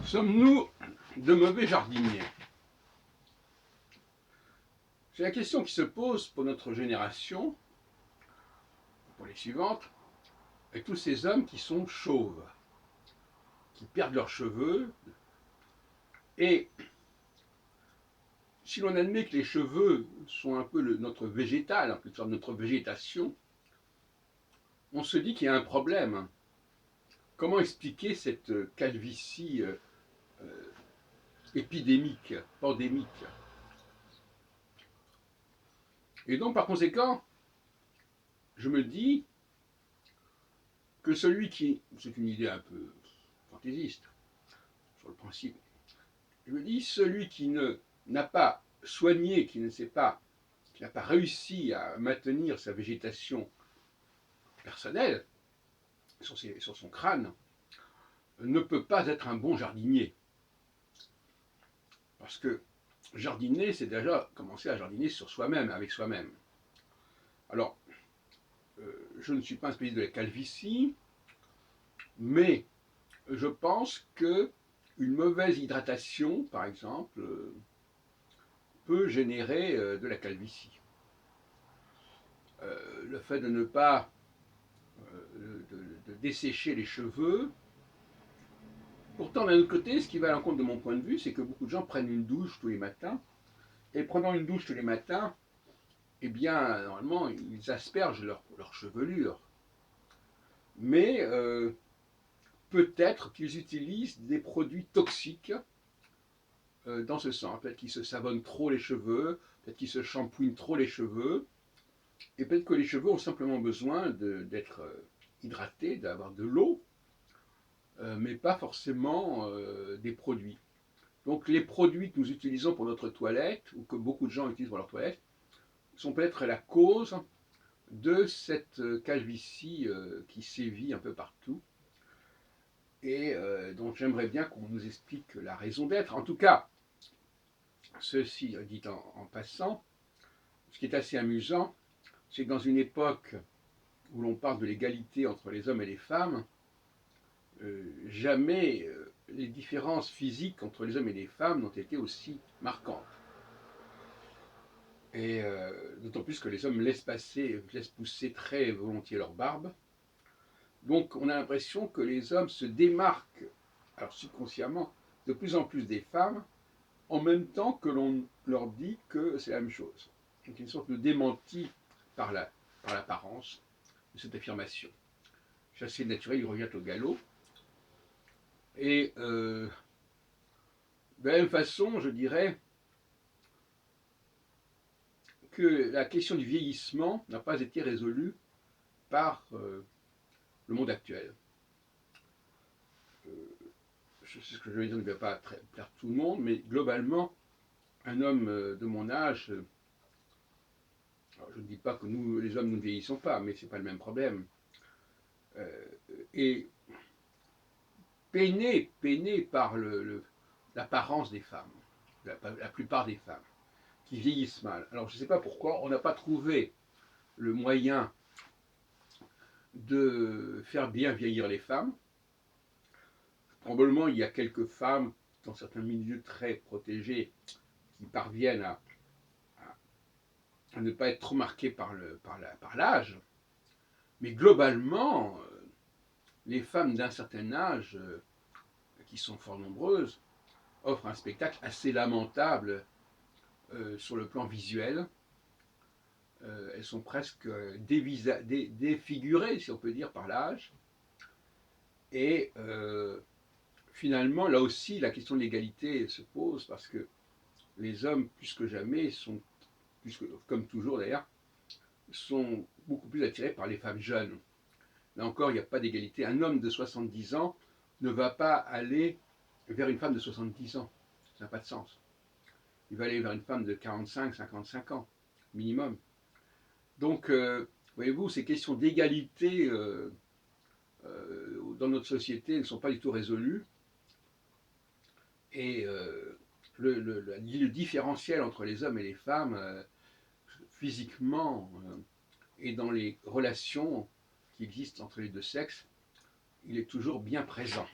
Sommes-nous de mauvais jardiniers? C'est la question qui se pose pour notre génération, pour les suivantes, avec tous ces hommes qui sont chauves, qui perdent leurs cheveux. Et si l'on admet que les cheveux sont un peu notre végétal, en quelque sorte notre végétation, on se dit qu'il y a un problème. Comment expliquer cette calvitie épidémique, pandémique? Et donc, par conséquent, je me dis que celui qui, c'est une idée un peu fantaisiste sur le principe, je me dis celui qui n'a pas soigné, qui n'a pas réussi à maintenir sa végétation personnelle sur son crâne, ne peut pas être un bon jardinier. Parce que jardiner, c'est déjà commencer à jardiner sur soi-même, avec soi-même. Alors, je ne suis pas un spécialiste de la calvitie, mais je pense que une mauvaise hydratation, par exemple, peut générer de la calvitie. Le fait de ne pas de dessécher les cheveux. Pourtant, d'un autre côté, ce qui va à l'encontre de mon point de vue, c'est que beaucoup de gens prennent une douche tous les matins, et prenant une douche tous les matins, eh bien, normalement, ils aspergent leur chevelure. Mais peut-être qu'ils utilisent des produits toxiques dans ce sens. Peut-être qu'ils se savonnent trop les cheveux, peut-être qu'ils se shampooinent trop les cheveux, et peut-être que les cheveux ont simplement besoin d'être hydratés, d'avoir de l'eau, mais pas forcément des produits. Donc les produits que nous utilisons pour notre toilette, ou que beaucoup de gens utilisent pour leur toilette, sont peut-être la cause de cette calvitie qui sévit un peu partout, et dont j'aimerais bien qu'on nous explique la raison d'être. En tout cas, ceci dit en passant, ce qui est assez amusant, c'est que dans une époque où l'on parle de l'égalité entre les hommes et les femmes, jamais les différences physiques entre les hommes et les femmes n'ont été aussi marquantes. Et d'autant plus que les hommes laissent pousser très volontiers leur barbe. Donc on a l'impression que les hommes se démarquent, alors subconsciemment, de plus en plus des femmes, en même temps que l'on leur dit que c'est la même chose. Donc une sorte de démenti par l'apparence de cette affirmation. Chassé le naturel, il revient au galop. Et de la même façon, je dirais que la question du vieillissement n'a pas été résolue par le monde actuel. Je sais ce que je vais dire ne va pas plaire tout le monde, mais globalement, un homme de mon âge, alors je ne dis pas que nous, les hommes, nous ne vieillissons pas, mais ce n'est pas le même problème, est peiné par l'apparence des femmes, la plupart des femmes, qui vieillissent mal. Alors je ne sais pas pourquoi, on n'a pas trouvé le moyen de faire bien vieillir les femmes. Probablement, il y a quelques femmes, dans certains milieux très protégés, qui parviennent à ne pas être trop marquées par l'âge. Mais globalement, les femmes d'un certain âge, qui sont fort nombreuses, offrent un spectacle assez lamentable sur le plan visuel. Elles sont presque défigurées, si on peut dire, par l'âge. Et finalement, là aussi, la question de l'égalité se pose parce que les hommes, plus que jamais, comme toujours d'ailleurs, sont beaucoup plus attirés par les femmes jeunes. Là encore, il n'y a pas d'égalité. Un homme de 70 ans ne va pas aller vers une femme de 70 ans. Ça n'a pas de sens. Il va aller vers une femme de 45, 55 ans, minimum. Donc, voyez-vous, ces questions d'égalité dans notre société ne sont pas du tout résolues. Et le différentiel entre les hommes et les femmes, physiquement, et dans les relations qui existent entre les deux sexes, il est toujours bien présent.